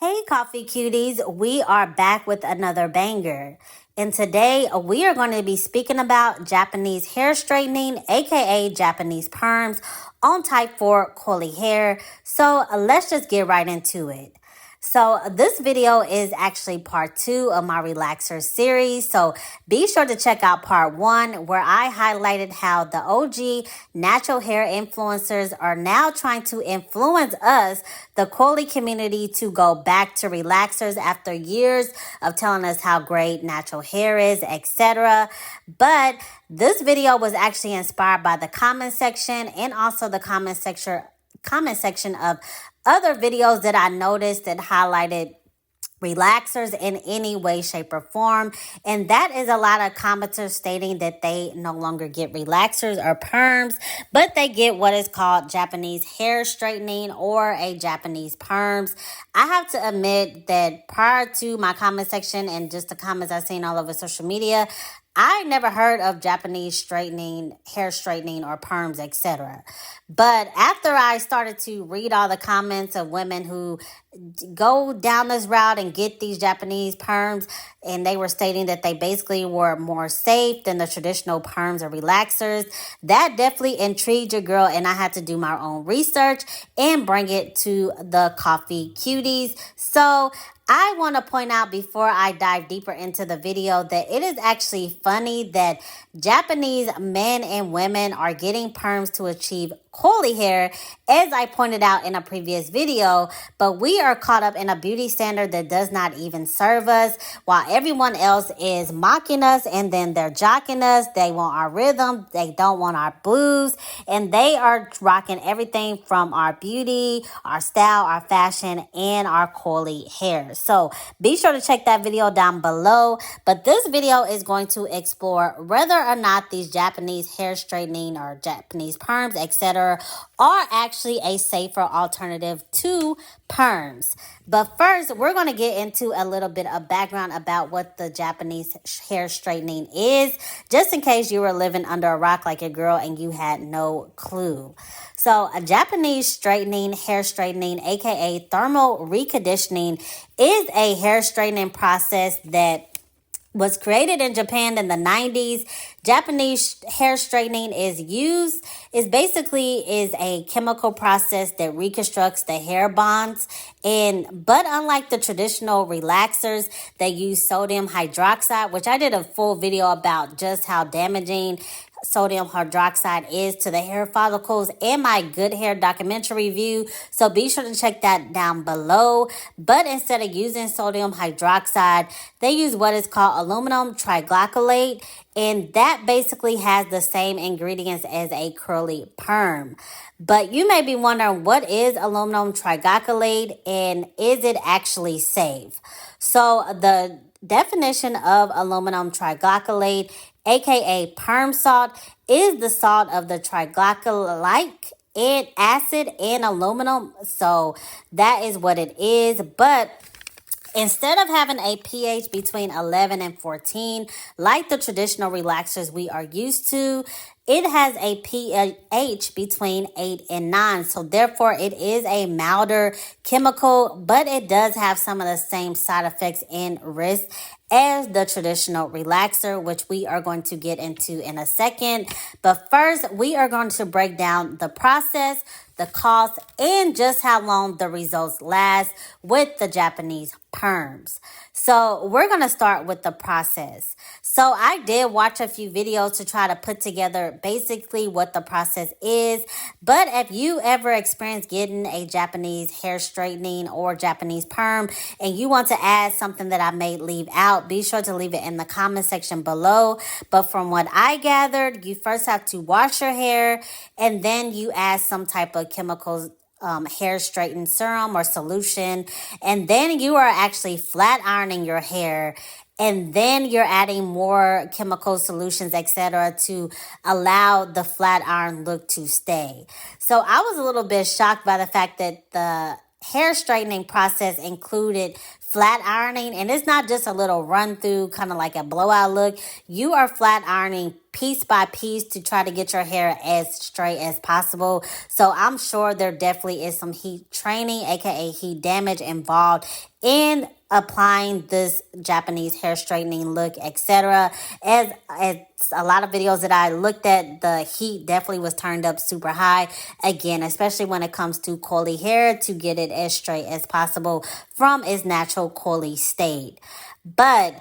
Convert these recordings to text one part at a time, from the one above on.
Hey, coffee cuties, we are back with another banger. And today we are going to be speaking about Japanese hair straightening, aka Japanese perms, on type 4 coily hair. So let's just get right into it. So this video is actually part 2 of my relaxer series. So be sure to check out part 1 where I highlighted how the OG natural hair influencers are now trying to influence us, the coily community, to go back to relaxers after years of telling us how great natural hair is, etc. But this video was actually inspired by the comment section and also the comment section of other videos that I noticed that highlighted relaxers in any way, shape, or form. And that is a lot of commenters stating that they no longer get relaxers or perms, but they get what is called Japanese hair straightening or a Japanese perms. I have to admit that prior to my comment section and just the comments I've seen all over social media, I never heard of Japanese straightening, hair straightening, or perms, etc. But after I started to read all the comments of women who go down this route and get these Japanese perms, and they were stating that they basically were more safe than the traditional perms or relaxers, that definitely intrigued your girl, and I had to do my own research and bring it to the coffee cuties. So I want to point out before I dive deeper into the video that it is actually funny that Japanese men and women are getting perms to achieve coily hair, as I pointed out in a previous video, but we are caught up in a beauty standard that does not even serve us, while everyone else is mocking us and then they're jocking us. They want our rhythm, they don't want our blues, and they are rocking everything from our beauty, our style, our fashion, and our coily hair. So be sure to check that video down below, but this video is going to explore whether or not these Japanese hair straightening or Japanese perms, etc., are actually a safer alternative to perms. But first, we're going to get into a little bit of background about what the Japanese hair straightening is, just in case you were living under a rock like a girl and you had no clue. So a Japanese straightening, hair straightening, aka thermal reconditioning, is a hair straightening process that was created in Japan in the 90s. Japanese hair straightening is a chemical process that reconstructs the hair bonds. But unlike the traditional relaxers, they use sodium hydroxide, which I did a full video about just how damaging sodium hydroxide is to the hair follicles in my Good Hair documentary review. So be sure to check that down below. But instead of using sodium hydroxide, they use what is called aluminum triglycolate. And that basically has the same ingredients as a curly perm. But you may be wondering, what is aluminum triglycolate and is it actually safe? So the definition of aluminum triglycolate, aka perm salt, is the salt of the triglycolic and acid and aluminum. So that is what it is. But instead of having a pH between 11 and 14, like the traditional relaxers we are used to, it has a pH between 8 and 9. So therefore, it is a milder chemical, but it does have some of the same side effects and risks as the traditional relaxer, which we are going to get into in a second. But first, we are going to break down the process, the cost, and just how long the results last with the Japanese perms. So we're going to start with the process. So I did watch a few videos to try to put together basically what the process is. But if you ever experience getting a Japanese hair straightening or Japanese perm and you want to add something that I may leave out, be sure to leave it in the comment section below. But from what I gathered, you first have to wash your hair and then you add some type of chemicals, hair straighten serum or solution, and then you are actually flat ironing your hair, and then you're adding more chemical solutions, etc., to allow the flat iron look to stay. So I was a little bit shocked by the fact that the hair straightening process included flat ironing, and it's not just a little run through, kind of like a blowout look. You are flat ironing piece by piece to try to get your hair as straight as possible. So I'm sure there definitely is some heat training, aka heat damage, involved in applying this Japanese hair straightening look, etc. As a lot of videos that I looked at, the heat definitely was turned up super high. Again, especially when it comes to coily hair, to get it as straight as possible from its natural coily state. But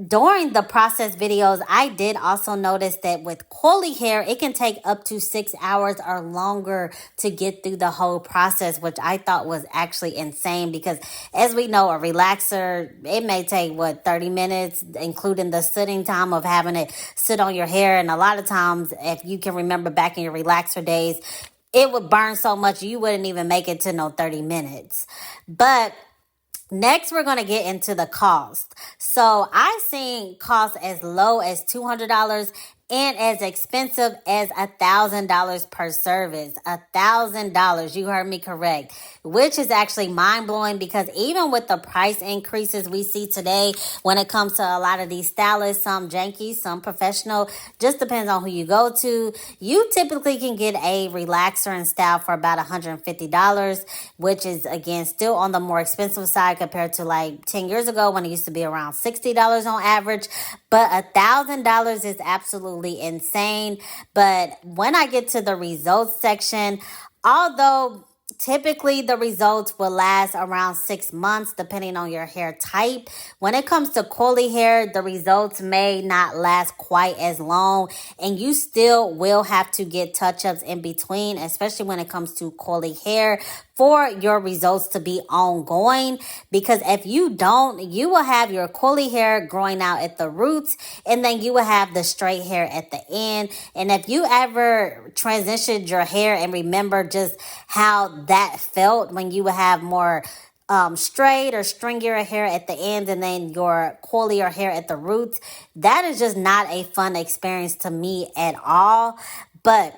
during the process videos, I did also notice that with coily hair, it can take up to 6 hours or longer to get through the whole process, which I thought was actually insane because, as we know, a relaxer, it may take, 30 minutes, including the sitting time of having it sit on your hair. And a lot of times, if you can remember back in your relaxer days, it would burn so much you wouldn't even make it to no 30 minutes. But next, we're going to get into the cost. So I've seen costs as low as $200 and as expensive as $1,000 per service. $1,000, you heard me correct, which is actually mind-blowing because even with the price increases we see today when it comes to a lot of these stylists, some janky, some professional, just depends on who you go to, you typically can get a relaxer and style for about $150, which is, again, still on the more expensive side compared to like 10 years ago when it used to be around $60 on average. But $1,000 is absolutely insane. But when I get to the results section, although typically the results will last around 6 months depending on your hair type, when it comes to coily hair, the results may not last quite as long, and you still will have to get touch-ups in between, especially when it comes to coily hair, for your results to be ongoing. Because if you don't, you will have your coily hair growing out at the roots, and then you will have the straight hair at the end. And if you ever transitioned your hair and remember just how that felt when you would have more straight or stringier hair at the end and then your coilier hair at the roots, that is just not a fun experience to me at all. But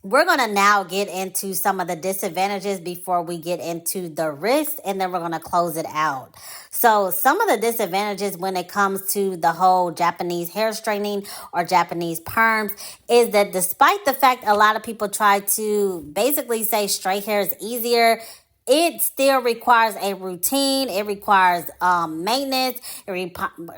we're going to now get into some of the disadvantages before we get into the risks, and then we're going to close it out. So some of the disadvantages when it comes to the whole Japanese hair straightening or Japanese perms is that despite the fact a lot of people try to basically say straight hair is easier, it still requires a routine. It requires maintenance. It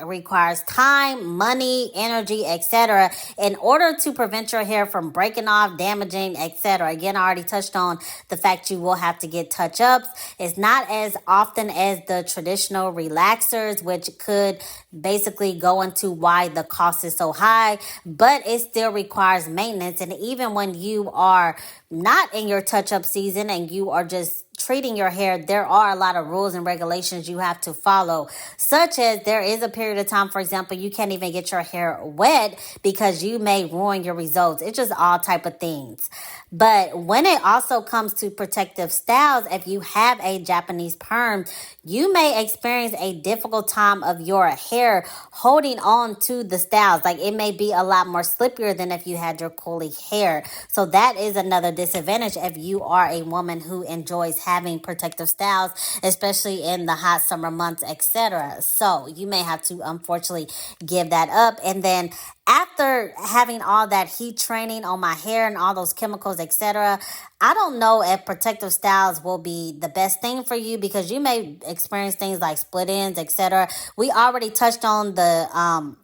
requires time, money, energy, etc. in order to prevent your hair from breaking off, damaging, etc. Again, I already touched on the fact you will have to get touch-ups. It's not as often as the traditional relaxers, which could basically go into why the cost is so high, but it still requires maintenance. And even when you are not in your touch-up season and you are just treating your hair, there are a lot of rules and regulations you have to follow, such as there is a period of time, for example, you can't even get your hair wet because you may ruin your results. It's just all type of things. But when it also comes to protective styles, if you have a Japanese perm, you may experience a difficult time of your hair holding on to the styles. Like it may be a lot more slippier than if you had your coily hair. So that is another disadvantage if you are a woman who enjoys having protective styles, especially in the hot summer months, etc. So you may have to unfortunately give that up. And then after having all that heat training on my hair and all those chemicals, etc., I don't know if protective styles will be the best thing for you because you may experience things like split ends, etc. We already touched on the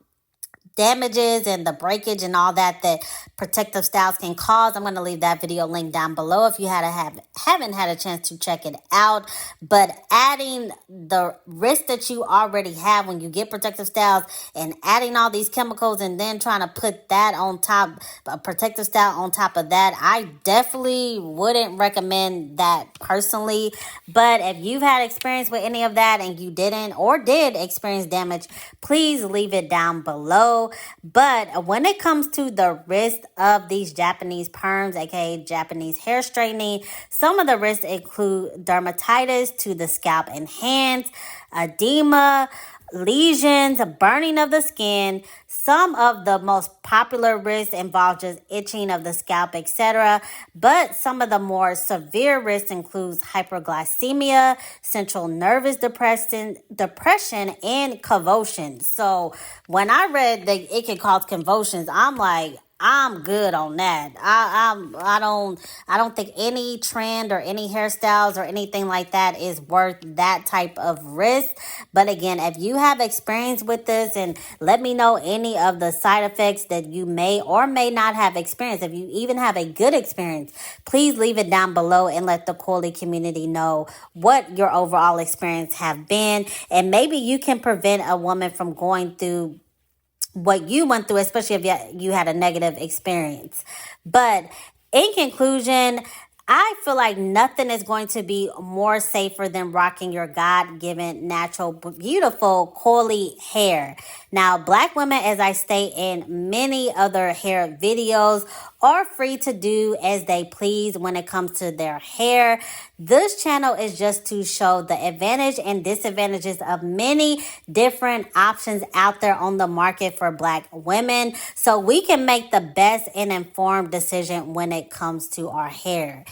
damages and the breakage and all that protective styles can cause. I'm going to leave that video link down below if you haven't had a chance to check it out. But adding the risk that you already have when you get protective styles and adding all these chemicals and then trying to put that on top, a protective style on top of that, I definitely wouldn't recommend that personally. But if you've had experience with any of that and you didn't or did experience damage, please leave it down below. But when it comes to the risk of these Japanese perms, aka Japanese hair straightening, some of the risks include dermatitis to the scalp and hands, edema, lesions, burning of the skin. Some of the most popular risks involve just itching of the scalp, etc. But some of the more severe risks includes hyperglycemia, central nervous depression, and convulsions. So when I read that it can cause convulsions, I'm like, I'm good on that. I don't think any trend or any hairstyles or anything like that is worth that type of risk. But again, if you have experience with this, and let me know any of the side effects that you may or may not have experienced. If you even have a good experience, please leave it down below and let the Coily community know what your overall experience have been, and maybe you can prevent a woman from going through what you went through, especially if you had a negative experience. But in conclusion, I feel like nothing is going to be more safer than rocking your God-given, natural, beautiful, coily hair. Now, Black women, as I state in many other hair videos, are free to do as they please when it comes to their hair. This channel is just to show the advantage and disadvantages of many different options out there on the market for Black women, so we can make the best and informed decision when it comes to our hair.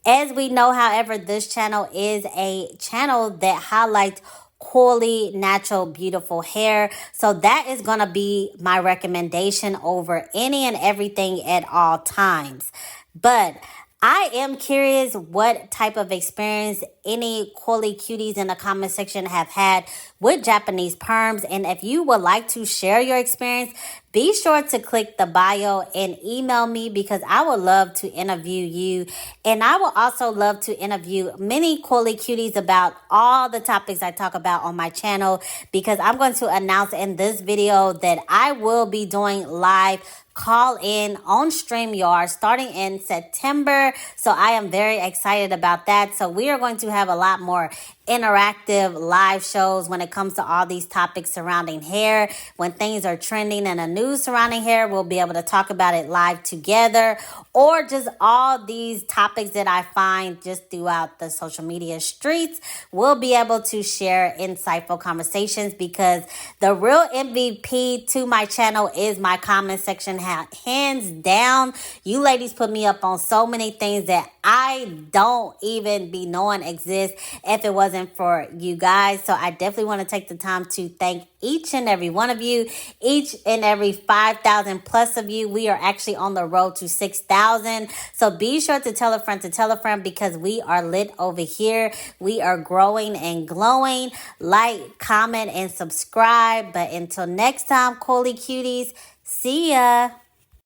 As we know, however, this channel is a channel that highlights coily, natural, beautiful hair. So that is going to be my recommendation over any and everything at all times. But I am curious what type of experience any Coily cuties in the comment section have had with Japanese perms. And if you would like to share your experience, be sure to click the bio and email me, because I would love to interview you. And I will also love to interview many Coily cuties about all the topics I talk about on my channel, because I'm going to announce in this video that I will be doing live call in on StreamYard starting in September. So I am very excited about that. So we are going to have a lot more interactive live shows when it comes to all these topics surrounding hair. When things are trending in the news surrounding hair, we'll be able to talk about it live together, or just all these topics that I find just throughout the social media streets. We'll be able to share insightful conversations, because the real MVP to my channel is my comment section. Hands down, you ladies put me up on so many things that I don't even be knowing exist if it wasn't for you guys. So I definitely want to take the time to thank each and every one of you, each and every 5,000 plus of you. We are actually on the road to 6,000. So be sure to tell a friend, because we are lit over here. We are growing and glowing. Like, comment, and subscribe. But until next time, Coily cuties, see ya.